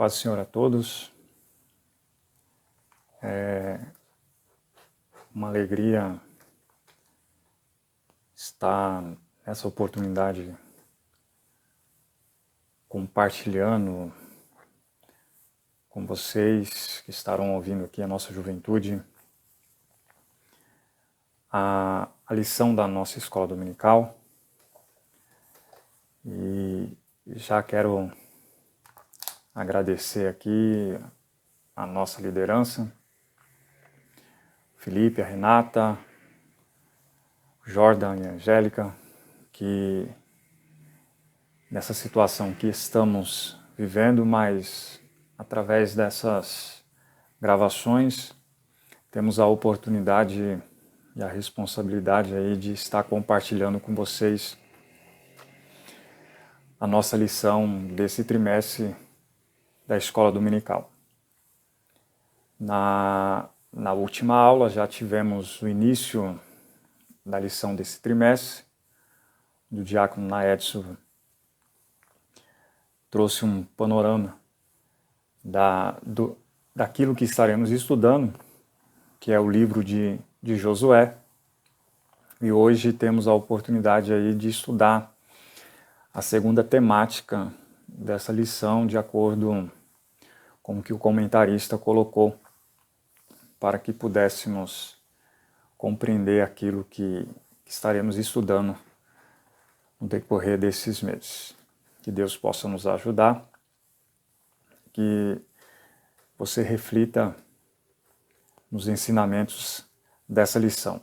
Paz do Senhor a todos. É uma alegria estar nessa oportunidade compartilhando com vocês que estarão ouvindo aqui a nossa juventude a lição da nossa escola dominical. E já quero agradecer aqui a nossa liderança, Felipe, a Renata, Jordan e a Angélica, que nessa situação que estamos vivendo, mas através dessas gravações temos a oportunidade e a responsabilidade aí de estar compartilhando com vocês a nossa lição desse trimestre da escola dominical. Na última aula já tivemos o início da lição desse trimestre, do diácono Naedson trouxe um panorama daquilo que estaremos estudando, que é o livro de Josué, e hoje temos a oportunidade aí de estudar a segunda temática dessa lição, de acordo com o que o comentarista colocou, para que pudéssemos compreender aquilo que estaremos estudando no decorrer desses meses. Que Deus possa nos ajudar, que você reflita nos ensinamentos dessa lição.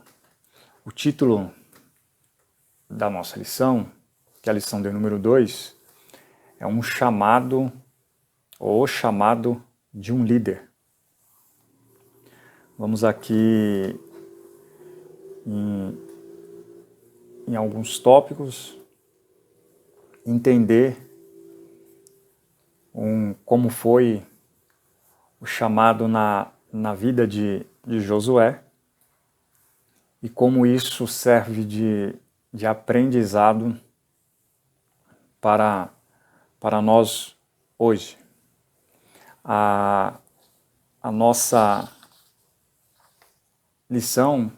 O título da nossa lição, que é a lição de número 2, é um chamado, ou o chamado de um líder. Vamos aqui em alguns tópicos entender como foi o chamado na vida de Josué e como isso serve de aprendizado para nós hoje. A nossa lição,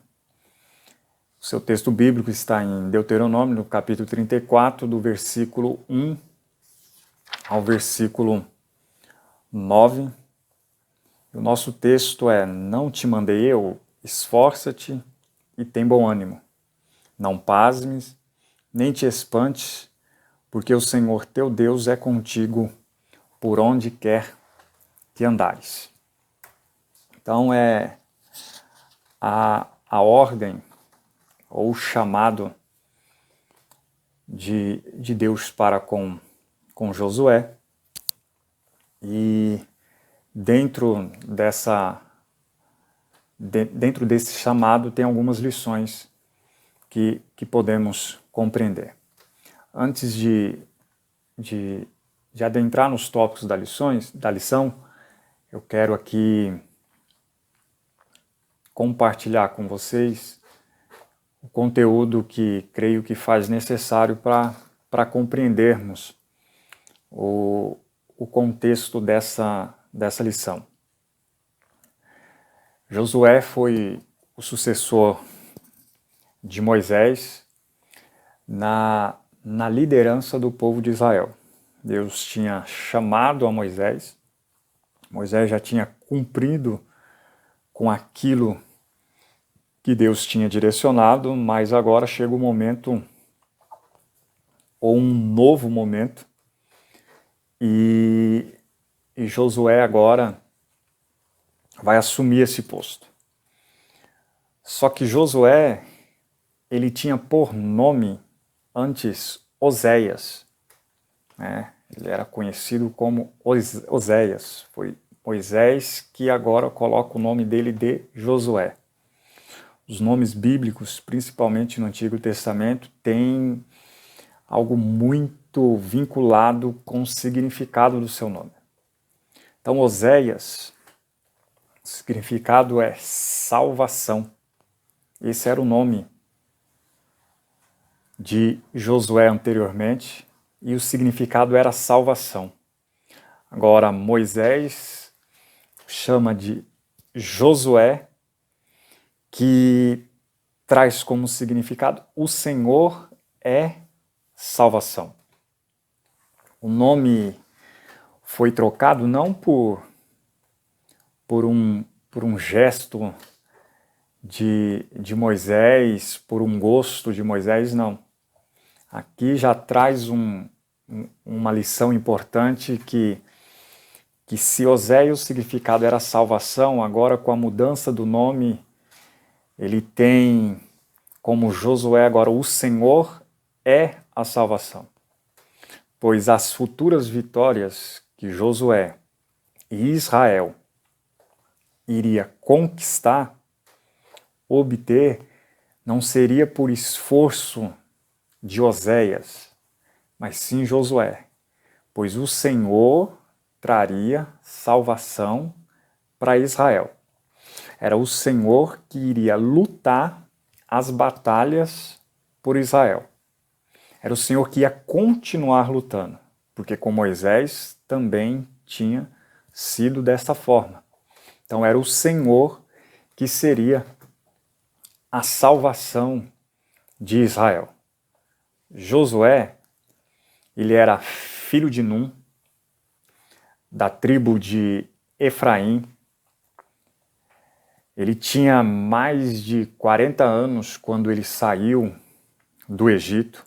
o seu texto bíblico está em Deuteronômio, no capítulo 34, do versículo 1 ao versículo 9. O nosso texto é: não te mandei eu, esforça-te e tem bom ânimo. Não pasmes, nem te espantes, porque o Senhor teu Deus é contigo por onde quer que andares. Então é a ordem ou o chamado de Deus para com Josué, e dentro desse chamado tem algumas lições que podemos compreender. Antes de adentrar nos tópicos da lição, eu quero aqui compartilhar com vocês o conteúdo que creio que faz necessário para compreendermos o contexto dessa lição. Josué foi o sucessor de Moisés na liderança do povo de Israel. Deus tinha chamado a Moisés, Moisés já tinha cumprido com aquilo que Deus tinha direcionado, mas agora chega o momento, ou um novo momento, e Josué agora vai assumir esse posto. Só que Josué, ele tinha por nome antes Oséias, né? Ele era conhecido como Oséias. Foi Moisés que agora coloca o nome dele de Josué. Os nomes bíblicos, principalmente no Antigo Testamento, têm algo muito vinculado com o significado do seu nome. Então, Oséias, o significado é salvação. Esse era o nome de Josué anteriormente, e o significado era salvação. Agora Moisés chama de Josué, que traz como significado: o Senhor é salvação. O nome foi trocado não por um gesto de Moisés, por um gosto de Moisés, não. Aqui já traz uma lição importante que se Oséias o significado era salvação, agora com a mudança do nome, ele tem como Josué agora: o Senhor é a salvação. Pois as futuras vitórias que Josué e Israel iria conquistar, obter, não seria por esforço de Oséias, mas sim Josué, pois o Senhor traria salvação para Israel. Era o Senhor que iria lutar as batalhas por Israel. Era o Senhor que ia continuar lutando, porque com Moisés também tinha sido dessa forma. Então era o Senhor que seria a salvação de Israel. Josué, ele era filho de Num, da tribo de Efraim. Ele tinha mais de 40 anos quando ele saiu do Egito.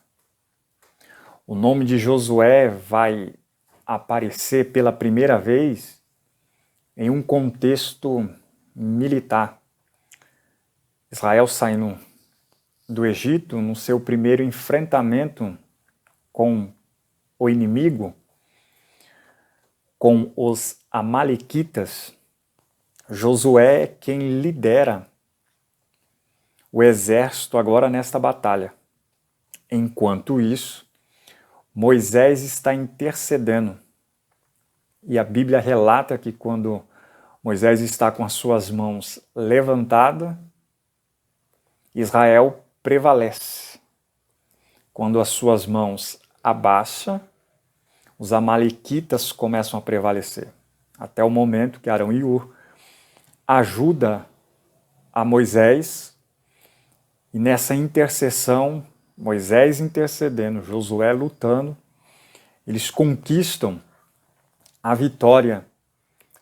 O nome de Josué vai aparecer pela primeira vez em um contexto militar. Israel saindo do Egito, no seu primeiro enfrentamento com o inimigo, com os amalequitas, Josué é quem lidera o exército agora nesta batalha. Enquanto isso, Moisés está intercedendo. E a Bíblia relata que quando Moisés está com as suas mãos levantadas, Israel prevalece. Quando as suas mãos abaixa, os amalequitas começam a prevalecer. Até o momento que Arão e Hur ajuda a Moisés, e nessa intercessão, Moisés intercedendo, Josué lutando, eles conquistam a vitória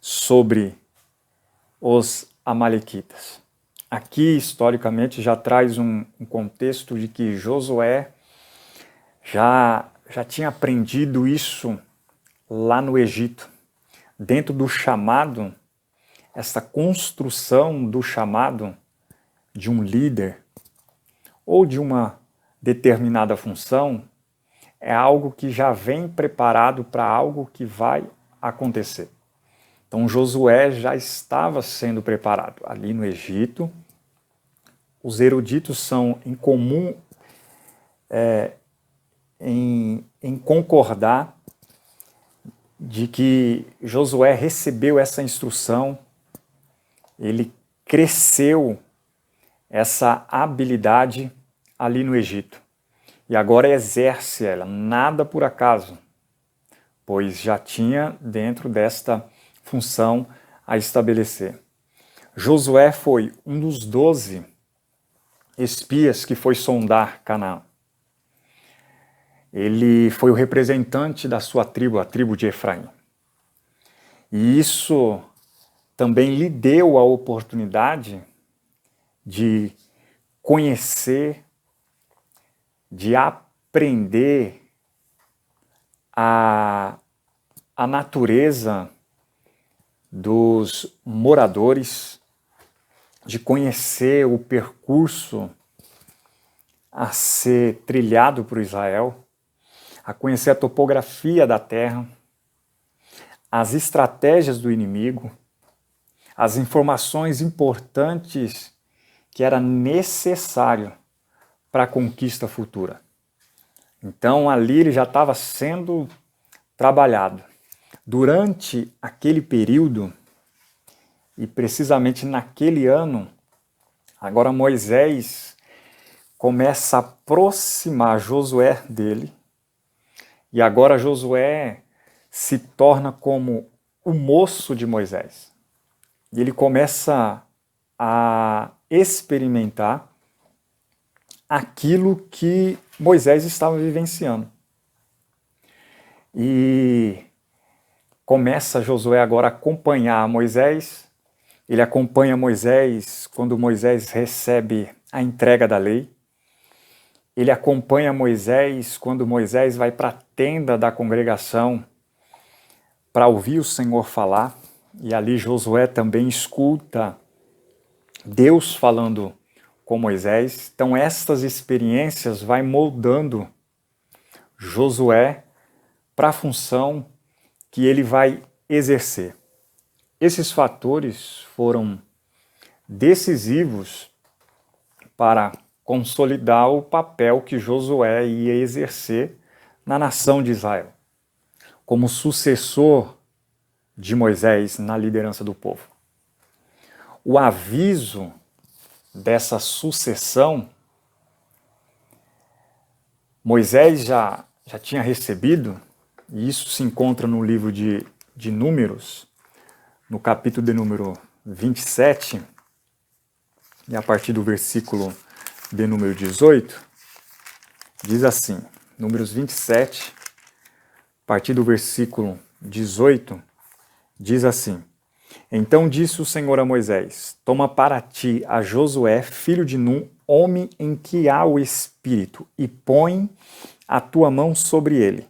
sobre os amalequitas. Aqui, historicamente, já traz um contexto de que Josué já tinha aprendido isso lá no Egito. Dentro do chamado, essa construção do chamado de um líder ou de uma determinada função é algo que já vem preparado para algo que vai acontecer. Então Josué já estava sendo preparado. Ali no Egito, os eruditos são em comum em concordar de que Josué recebeu essa instrução, ele cresceu essa habilidade ali no Egito. E agora exerce ela, nada por acaso, pois já tinha dentro desta função a estabelecer. Josué foi um dos 12 espias que foi sondar Canaã. Ele foi o representante da sua tribo, a tribo de Efraim. E isso também lhe deu a oportunidade de conhecer, de aprender a natureza dos moradores, de conhecer o percurso a ser trilhado por Israel, a conhecer a topografia da terra, as estratégias do inimigo, as informações importantes que era necessário para a conquista futura. Então ali ele já estava sendo trabalhado. Durante aquele período, e precisamente naquele ano, agora Moisés começa a aproximar Josué dele, e agora Josué se torna como o moço de Moisés. E ele começa a experimentar aquilo que Moisés estava vivenciando. E começa Josué agora a acompanhar Moisés. Ele acompanha Moisés quando Moisés recebe a entrega da lei. Ele acompanha Moisés quando Moisés vai para a tenda da congregação para ouvir o Senhor falar. E ali Josué também escuta Deus falando com Moisés. Então estas experiências vai moldando Josué para a função que ele vai exercer. Esses fatores foram decisivos para consolidar o papel que Josué ia exercer na nação de Israel, como sucessor de Moisés na liderança do povo. O aviso dessa sucessão, Moisés já tinha recebido, e isso se encontra no livro de Números, no capítulo de número 27, e a partir do versículo de número 18, diz assim, Números 27, a partir do versículo 18, diz assim: Então disse o Senhor a Moisés: Toma para ti a Josué, filho de Num, homem em que há o Espírito, e põe a tua mão sobre ele.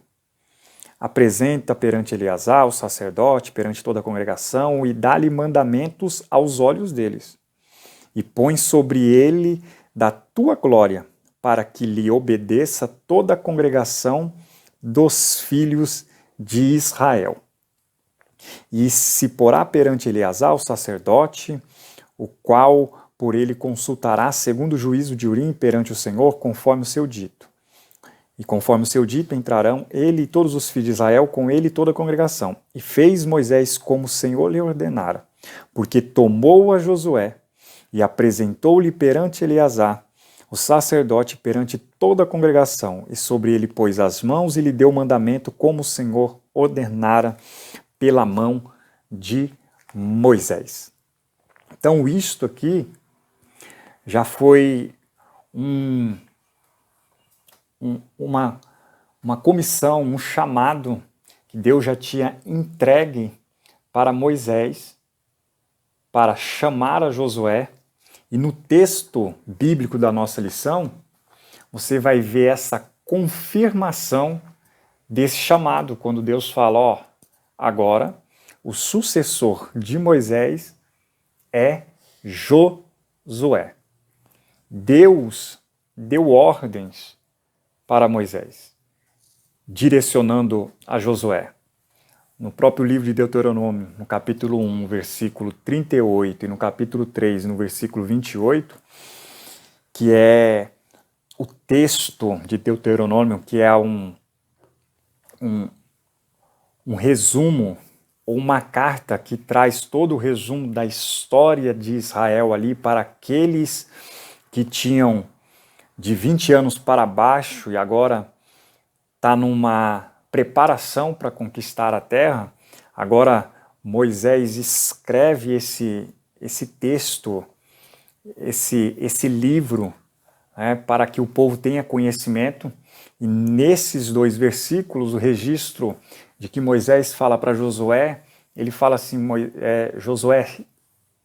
Apresenta perante Eleazar, o sacerdote, perante toda a congregação, e dá-lhe mandamentos aos olhos deles. E põe sobre ele da tua glória, para que lhe obedeça toda a congregação dos filhos de Israel. E se porá perante Eleazar, o sacerdote, o qual por ele consultará segundo o juízo de Urim perante o Senhor, conforme o seu dito. E conforme o seu dito entrarão ele e todos os filhos de Israel, com ele e toda a congregação. E fez Moisés como o Senhor lhe ordenara, porque tomou a Josué e apresentou-lhe perante Eleazar, o sacerdote, perante toda a congregação, e sobre ele pôs as mãos e lhe deu mandamento como o Senhor ordenara pela mão de Moisés. Então isto aqui já foi uma comissão, um chamado que Deus já tinha entregue para Moisés, para chamar a Josué. E no texto bíblico da nossa lição, você vai ver essa confirmação desse chamado, quando Deus fala, agora o sucessor de Moisés é Josué. Deus deu ordens para Moisés, direcionando a Josué. No próprio livro de Deuteronômio, no capítulo 1, versículo 38, e no capítulo 3, no versículo 28, que é o texto de Deuteronômio, que é um resumo, ou uma carta que traz todo o resumo da história de Israel ali para aqueles que tinham de 20 anos para baixo e agora está numa preparação para conquistar a terra. Agora Moisés escreve esse texto, esse livro, né, para que o povo tenha conhecimento. E nesses 2 versículos, o registro de que Moisés fala para Josué, ele fala assim, Josué,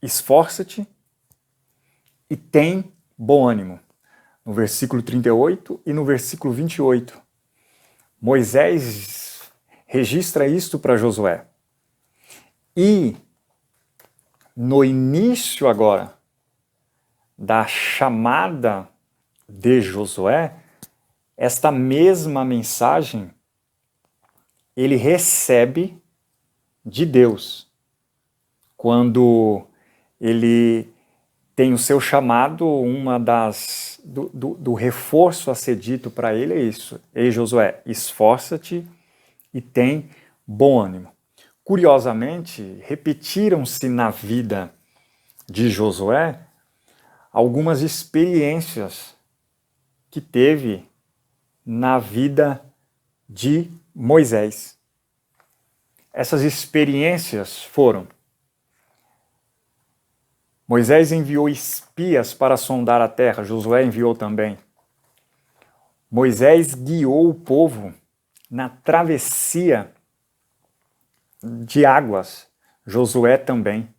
esforça-te e tem bom ânimo. No versículo 38 e no versículo 28. Moisés registra isto para Josué. E no início agora da chamada de Josué, esta mesma mensagem ele recebe de Deus. Quando ele tem o seu chamado, uma do reforço a ser dito para ele é isso. Ei, Josué, esforça-te e tem bom ânimo. Curiosamente, repetiram-se na vida de Josué algumas experiências que teve na vida de Moisés. essas experiências foram: Moisés enviou espias para sondar a terra, Josué enviou também. Moisés guiou o povo na travessia de águas, Josué também.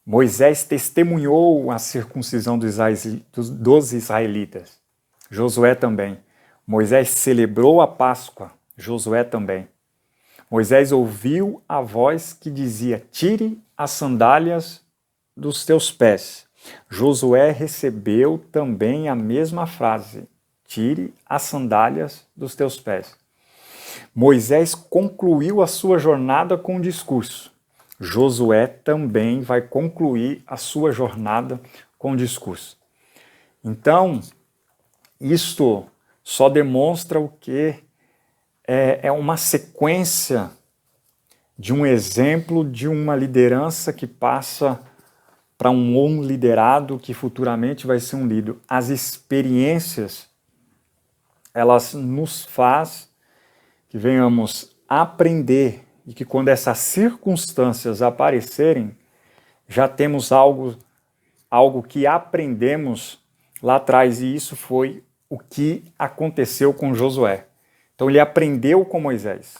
Moisés testemunhou a circuncisão dos israelitas, Josué também. Moisés celebrou a Páscoa, Josué também. Moisés ouviu a voz que dizia: tire as sandálias dos teus pés. Josué recebeu também a mesma frase: tire as sandálias dos teus pés. Moisés concluiu a sua jornada com um discurso. Josué também vai concluir a sua jornada com um discurso. Então, isto só demonstra o que é uma sequência de um exemplo de uma liderança que passa para um liderado que futuramente vai ser um líder. As experiências, elas nos faz que venhamos aprender e que quando essas circunstâncias aparecerem, já temos algo que aprendemos lá atrás, e isso foi o que aconteceu com Josué. Então ele aprendeu com Moisés.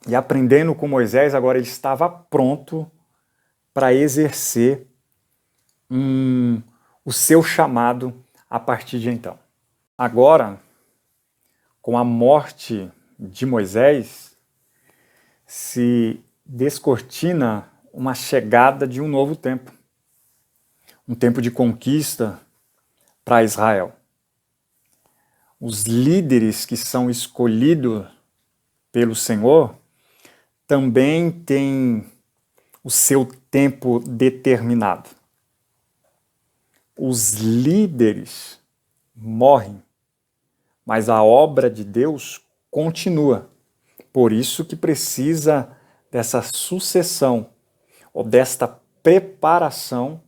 E aprendendo com Moisés, agora ele estava pronto para exercer o seu chamado a partir de então. Agora, com a morte de Moisés, se descortina uma chegada de um novo tempo. Um tempo de conquista para Israel. Os líderes que são escolhidos pelo Senhor também têm o seu tempo determinado. Os líderes morrem, mas a obra de Deus continua. Por isso que precisa dessa sucessão, ou desta preparação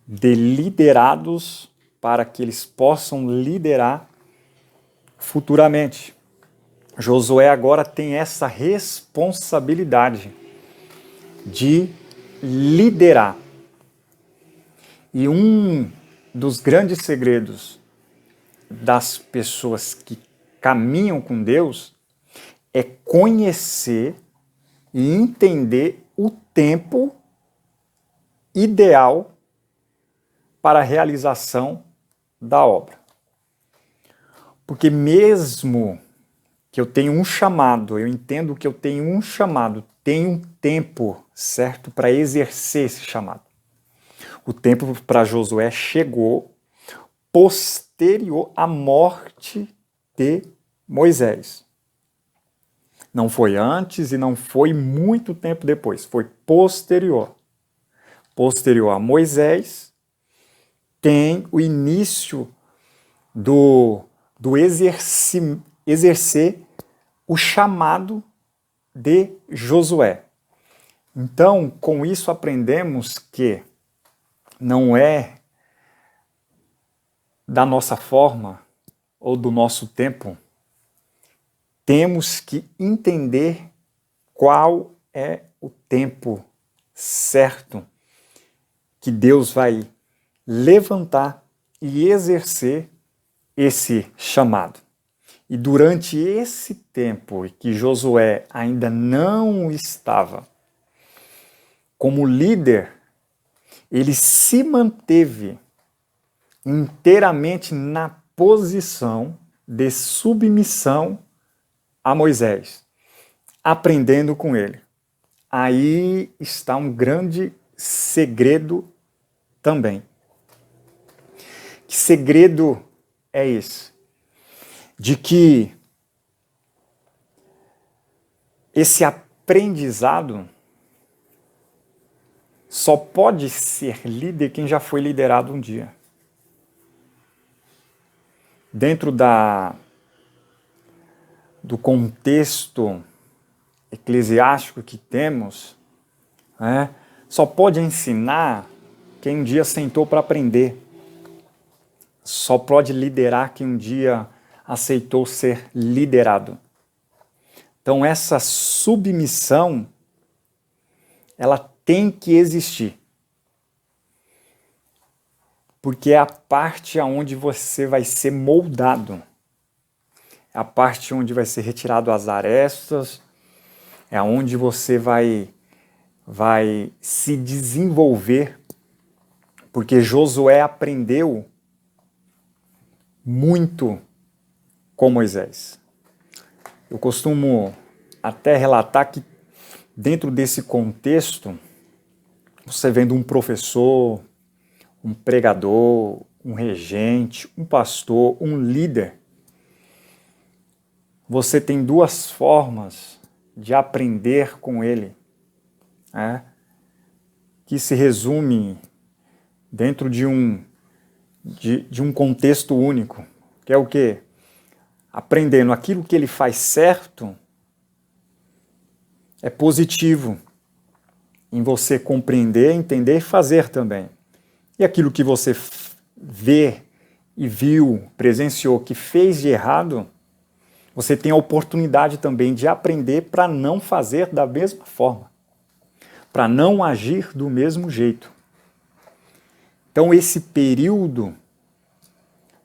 de liderados para que eles possam liderar futuramente. Josué agora tem essa responsabilidade de liderar. E um dos grandes segredos das pessoas que caminham com Deus é conhecer e entender o tempo ideal para a realização da obra. Porque mesmo que eu tenha um chamado, eu entendo que eu tenho um chamado, tem um tempo certo para exercer esse chamado. O tempo para Josué chegou posterior à morte de Moisés. Não foi antes e não foi muito tempo depois, foi posterior. Posterior a Moisés, tem o início do exercer o chamado de Josué. Então, com isso aprendemos que não é da nossa forma ou do nosso tempo. Temos que entender qual é o tempo certo que Deus vai levantar e exercer esse chamado. E durante esse tempo que Josué ainda não estava como líder, ele se manteve inteiramente na posição de submissão a Moisés, aprendendo com ele. Aí está um grande segredo também. Que segredo é esse? De que esse aprendizado só pode ser líder quem já foi liderado um dia. Dentro do contexto eclesiástico que temos, só pode ensinar quem um dia sentou para aprender. Só pode liderar quem um dia aceitou ser liderado. Então essa submissão, ela tem que existir. Porque é a parte onde você vai ser moldado. É a parte onde vai ser retirado as arestas, é onde você vai se desenvolver, porque Josué aprendeu muito com Moisés. Eu costumo até relatar que dentro desse contexto, você vendo um professor, um pregador, um regente, um pastor, um líder, você tem duas formas de aprender com ele, que se resume dentro de um contexto único, que é o quê? Aprendendo aquilo que ele faz certo é positivo em você compreender, entender e fazer também. E aquilo que você vê e viu, presenciou, que fez de errado, você tem a oportunidade também de aprender para não fazer da mesma forma, para não agir do mesmo jeito. Então esse período,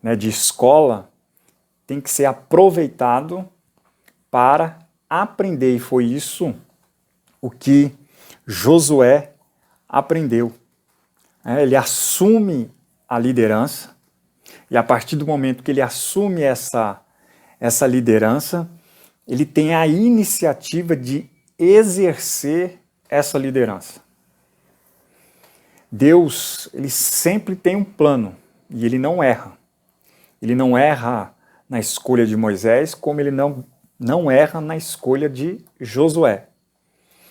né, de escola tem que ser aproveitado para aprender, e foi isso o que Josué aprendeu. Ele assume a liderança, e a partir do momento que ele assume essa liderança, ele tem a iniciativa de exercer essa liderança. Deus, ele sempre tem um plano, e ele não erra. Ele não erra na escolha de Moisés, como ele não erra na escolha de Josué.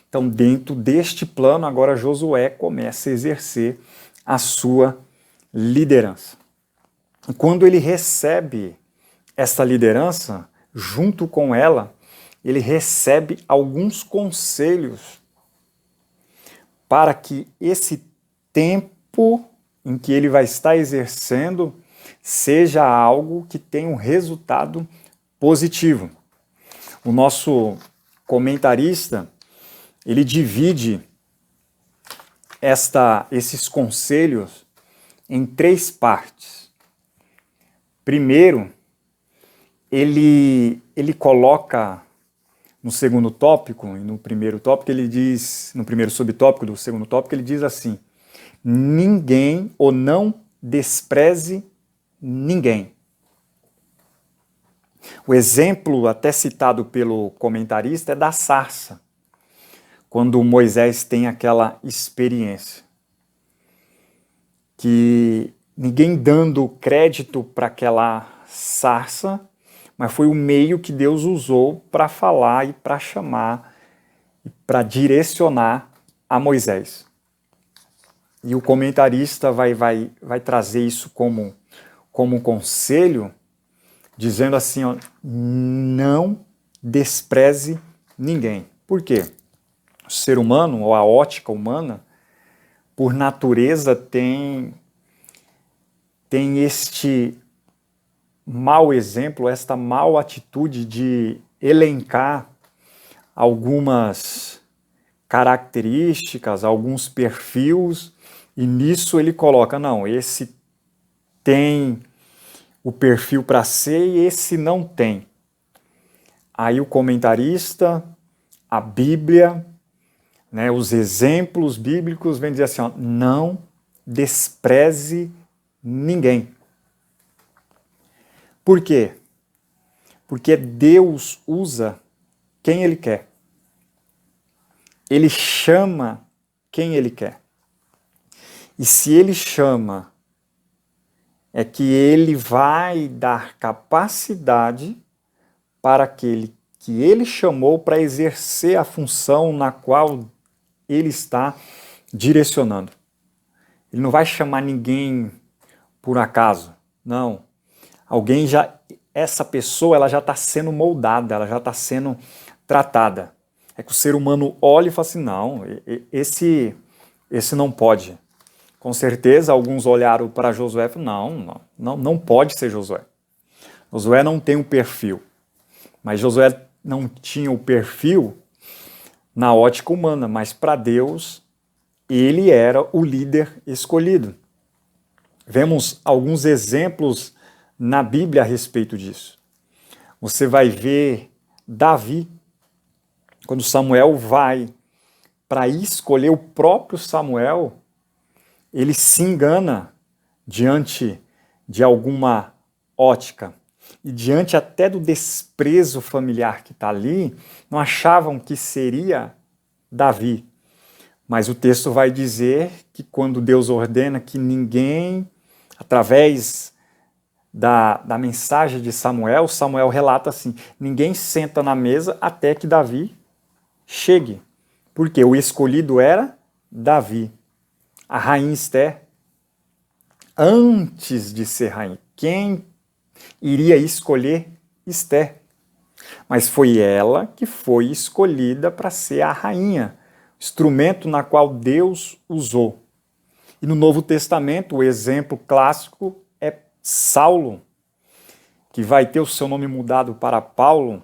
Então, dentro deste plano, agora Josué começa a exercer a sua liderança. E quando ele recebe essa liderança, junto com ela, ele recebe alguns conselhos para que esse tempo em que ele vai estar exercendo seja algo que tenha um resultado positivo. O nosso comentarista, ele divide esses conselhos em 3 partes. Primeiro, ele coloca no segundo tópico, e no primeiro tópico ele diz, no primeiro subtópico do segundo tópico, ele diz assim: ninguém ou não despreze ninguém. O exemplo até citado pelo comentarista é da sarça, quando Moisés tem aquela experiência, que ninguém dando crédito para aquela sarça, mas foi o meio que Deus usou para falar e para chamar, e para direcionar a Moisés. E o comentarista vai trazer isso como um conselho, dizendo assim, ó, não despreze ninguém. Por quê? O ser humano, ou a ótica humana, por natureza tem este mau exemplo, esta mal atitude de elencar algumas características, alguns perfis, e nisso ele coloca, não, esse tem o perfil para ser e esse não tem. Aí o comentarista, a Bíblia, né, os exemplos bíblicos vêm dizer assim, ó, não despreze ninguém. Por quê? Porque Deus usa quem Ele quer. Ele chama quem Ele quer. E se Ele chama, é que Ele vai dar capacidade para aquele que Ele chamou para exercer a função na qual Ele está direcionando. Ele não vai chamar ninguém por acaso, não. Essa pessoa ela já está sendo moldada, ela já está sendo tratada. É que o ser humano olha e fala assim, não, esse não pode. Com certeza alguns olharam para Josué e falaram, não pode ser Josué. Josué não tem um perfil. Mas Josué não tinha o perfil na ótica humana, mas para Deus ele era o líder escolhido. Vemos alguns exemplos na Bíblia a respeito disso. Você vai ver Davi, quando Samuel vai para escolher o próprio Samuel, ele se engana diante de alguma ótica. E diante até do desprezo familiar que está ali, não achavam que seria Davi. Mas o texto vai dizer que quando Deus ordena que ninguém, através da mensagem de Samuel, Samuel relata assim, ninguém senta na mesa até que Davi chegue. Porque o escolhido era Davi. A rainha Esther, antes de ser rainha, quem iria escolher Esther? Mas foi ela que foi escolhida para ser a rainha, instrumento na qual Deus usou. E no Novo Testamento, o exemplo clássico é Saulo, que vai ter o seu nome mudado para Paulo,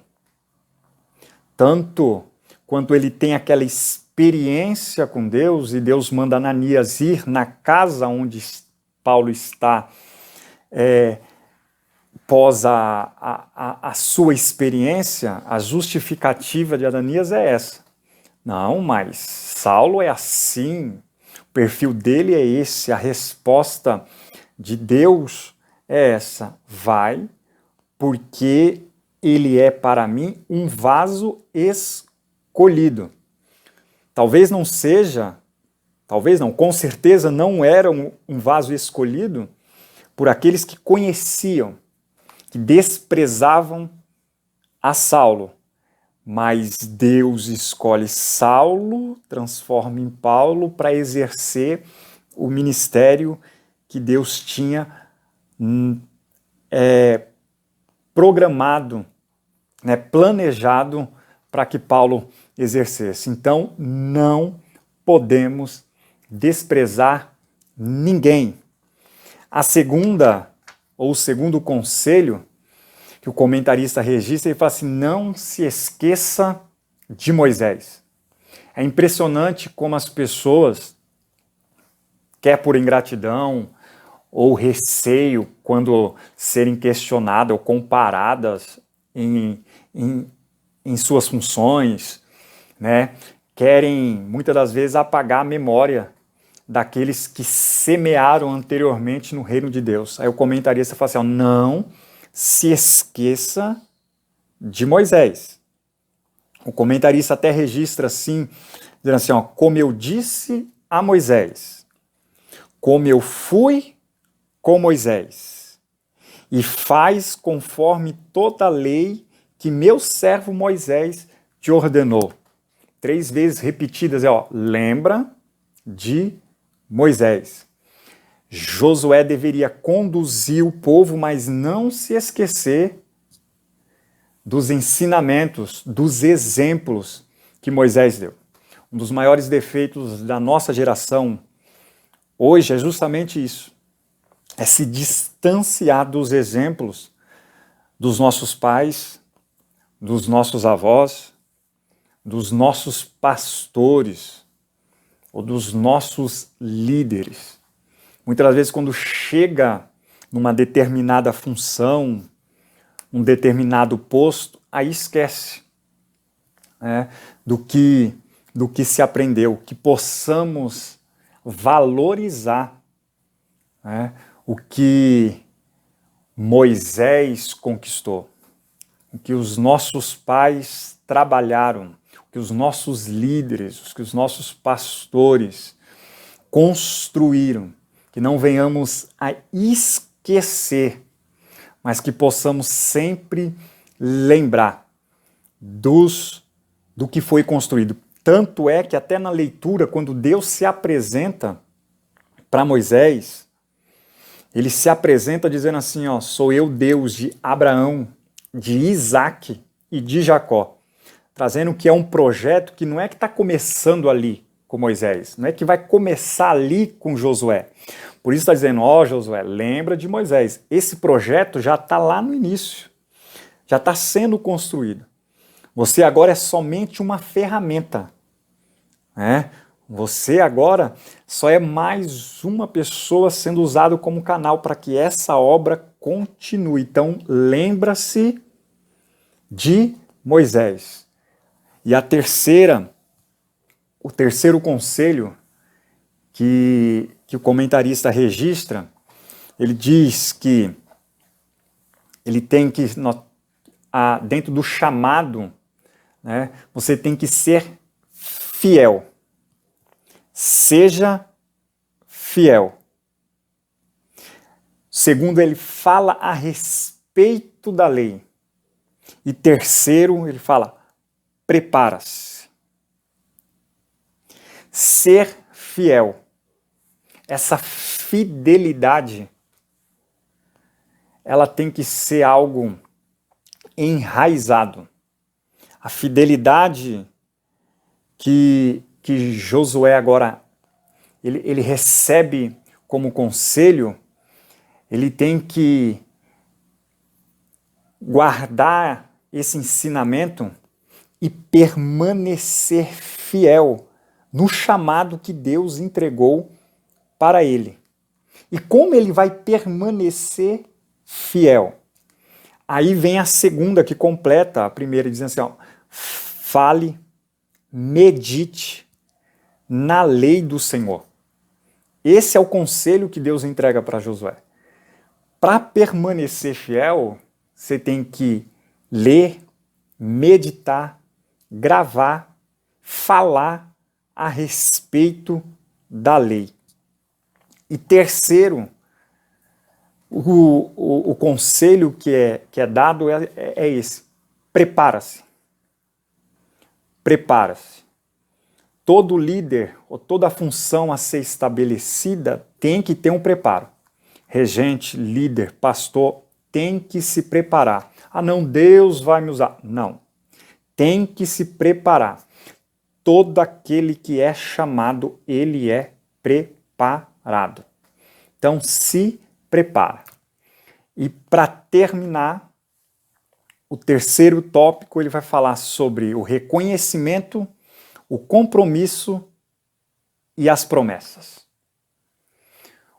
tanto quanto ele tem aquela experiência com Deus, e Deus manda Ananias ir na casa onde Paulo está, após a sua experiência, a justificativa de Ananias é essa. Não, mas Saulo é assim, o perfil dele é esse, a resposta de Deus é essa. Vai, porque ele é para mim um vaso escolhido. Talvez não seja, talvez não, com certeza não era um vaso escolhido por aqueles que conheciam, que desprezavam a Saulo, mas Deus escolhe Saulo, transforma em Paulo para exercer o ministério que Deus tinha programado, planejado para que Paulo exercesse. Então, não podemos desprezar ninguém. A segunda, ou o segundo conselho que o comentarista registra, ele fala assim, não se esqueça de Moisés. É impressionante como as pessoas, quer por ingratidão ou receio, quando serem questionadas ou comparadas em suas funções, querem muitas das vezes apagar a memória daqueles que semearam anteriormente no reino de Deus. Aí o comentarista fala assim, não se esqueça de Moisés. O comentarista até registra assim, dizendo assim, como eu disse a Moisés, como eu fui com Moisés, e faz conforme toda a lei que meu servo Moisés te ordenou. 3 vezes repetidas, lembra de Moisés. Josué deveria conduzir o povo, mas não se esquecer dos ensinamentos, dos exemplos que Moisés deu. Um dos maiores defeitos da nossa geração hoje é justamente isso. É se distanciar dos exemplos dos nossos pais, dos nossos avós, dos nossos pastores ou dos nossos líderes. Muitas das vezes, quando chega numa determinada função, um determinado posto, aí esquece do que se aprendeu, que possamos valorizar o que Moisés conquistou, o que os nossos pais trabalharam, o que os nossos líderes, o que os nossos pastores construíram, que não venhamos a esquecer, mas que possamos sempre lembrar do que foi construído. Tanto é que até na leitura, quando Deus se apresenta para Moisés, ele se apresenta dizendo assim, sou eu Deus de Abraão, de Isaac e de Jacó, trazendo que é um projeto que não é que está começando ali com Moisés, não é que vai começar ali com Josué. Por isso está dizendo, Josué, lembra de Moisés. Esse projeto já está lá no início, já está sendo construído. Você agora é somente uma ferramenta, né? Você agora só é mais uma pessoa sendo usado como canal para que essa obra continue. Então, lembra-se de Moisés. E o terceiro conselho que o comentarista registra, ele diz que ele tem que, dentro do chamado, né, você tem que ser fiel. Seja fiel. Segundo, ele fala a respeito da lei. E terceiro, ele fala, prepara-se. Ser fiel. Essa fidelidade, ela tem que ser algo enraizado. A fidelidade que Josué agora ele recebe como conselho, ele tem que guardar esse ensinamento e permanecer fiel no chamado que Deus entregou para ele. E como ele vai permanecer fiel? Aí vem a segunda que completa a primeira, dizendo assim, ó, fale, medite na lei do Senhor. Esse é o conselho que Deus entrega para Josué. Para permanecer fiel, você tem que ler, meditar, gravar, falar a respeito da lei. E terceiro, o conselho que é dado é esse. Prepara-se. Prepara-se. Todo líder ou toda função a ser estabelecida tem que ter um preparo. Regente, líder, pastor, tem que se preparar. Ah, não, Deus vai me usar. Não. Tem que se preparar. Todo aquele que é chamado, ele é preparado. Então, se prepara. E para terminar, o terceiro tópico, ele vai falar sobre o reconhecimento, o compromisso e as promessas.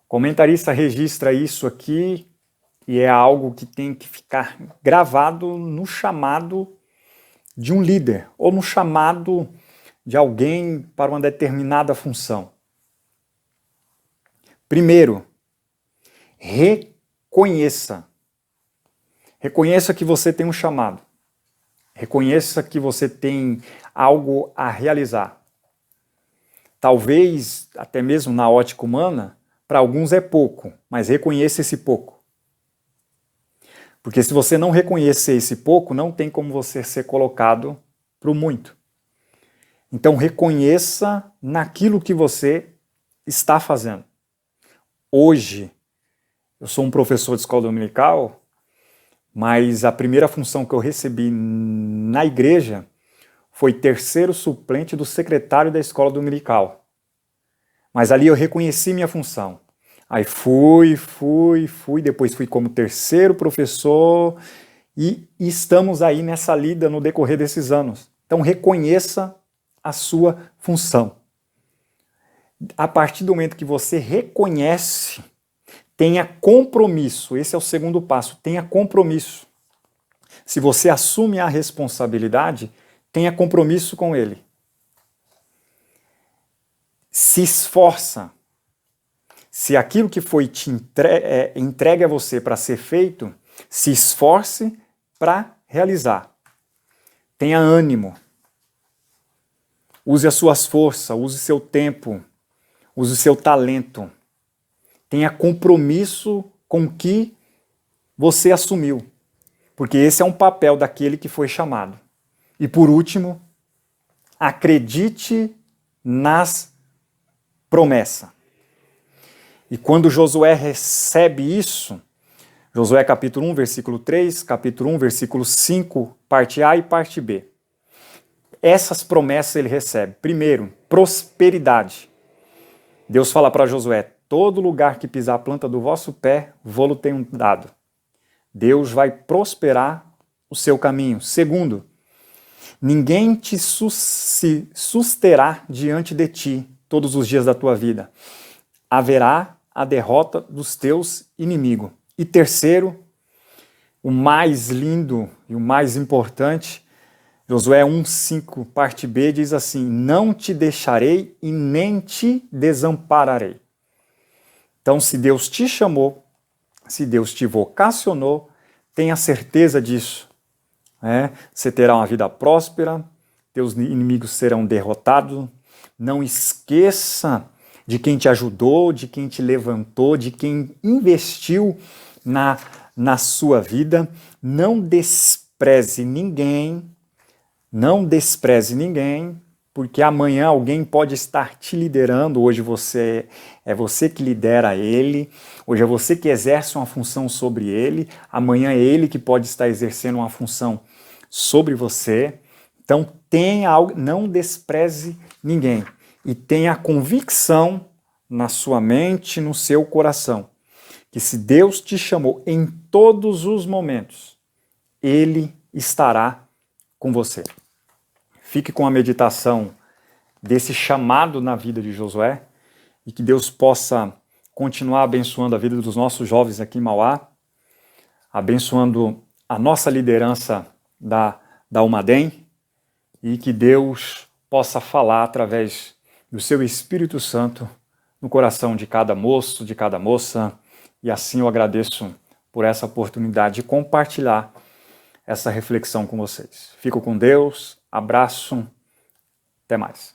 O comentarista registra isso aqui e é algo que tem que ficar gravado no chamado de um líder ou no chamado de alguém para uma determinada função. Primeiro, reconheça. Reconheça que você tem um chamado. Reconheça que você tem algo a realizar. Talvez, até mesmo na ótica humana, para alguns é pouco, mas reconheça esse pouco. Porque se você não reconhecer esse pouco, não tem como você ser colocado para o muito. Então reconheça naquilo que você está fazendo. Hoje, eu sou um professor de escola dominical, mas a primeira função que eu recebi na igreja foi terceiro suplente do secretário da escola dominical. Mas ali eu reconheci minha função. Aí fui, depois fui como terceiro professor e estamos aí nessa lida no decorrer desses anos. Então reconheça a sua função. A partir do momento que você reconhece, tenha compromisso. Esse é o segundo passo, tenha compromisso. Se você assume a responsabilidade, tenha compromisso com ele. Se esforça. Se aquilo que foi te entregue a você para ser feito, se esforce para realizar. Tenha ânimo. Use as suas forças, use seu tempo, use o seu talento. Tenha compromisso com o que você assumiu. Porque esse é um papel daquele que foi chamado. E por último, acredite nas promessas. E quando Josué recebe isso, Josué capítulo 1, versículo 3, capítulo 1, versículo 5, parte A e parte B. Essas promessas ele recebe. Primeiro, prosperidade. Deus fala para Josué, todo lugar que pisar a planta do vosso pé, vô-lo tenho dado. Deus vai prosperar o seu caminho. Segundo, Ninguém te se susterá diante de ti todos os dias da tua vida. Haverá a derrota dos teus inimigos. E terceiro, o mais lindo e o mais importante, Josué 1,5, parte B, diz assim: não te deixarei e nem te desampararei. Então, se Deus te chamou, se Deus te vocacionou, tenha certeza disso. Você terá uma vida próspera, teus inimigos serão derrotados. Não esqueça de quem te ajudou, de quem te levantou, de quem investiu na sua vida. Não despreze ninguém, porque amanhã alguém pode estar te liderando. Hoje é você que lidera ele, hoje é você que exerce uma função sobre ele, amanhã é ele que pode estar exercendo uma função sobre você. Então não despreze ninguém e tenha a convicção na sua mente, no seu coração, que se Deus te chamou em todos os momentos, Ele estará com você. Fique com a meditação desse chamado na vida de Josué e que Deus possa continuar abençoando a vida dos nossos jovens aqui em Mauá, abençoando a nossa liderança da Umadem, e que Deus possa falar através do seu Espírito Santo no coração de cada moço, de cada moça, e assim eu agradeço por essa oportunidade de compartilhar essa reflexão com vocês. Fico com Deus, abraço, até mais.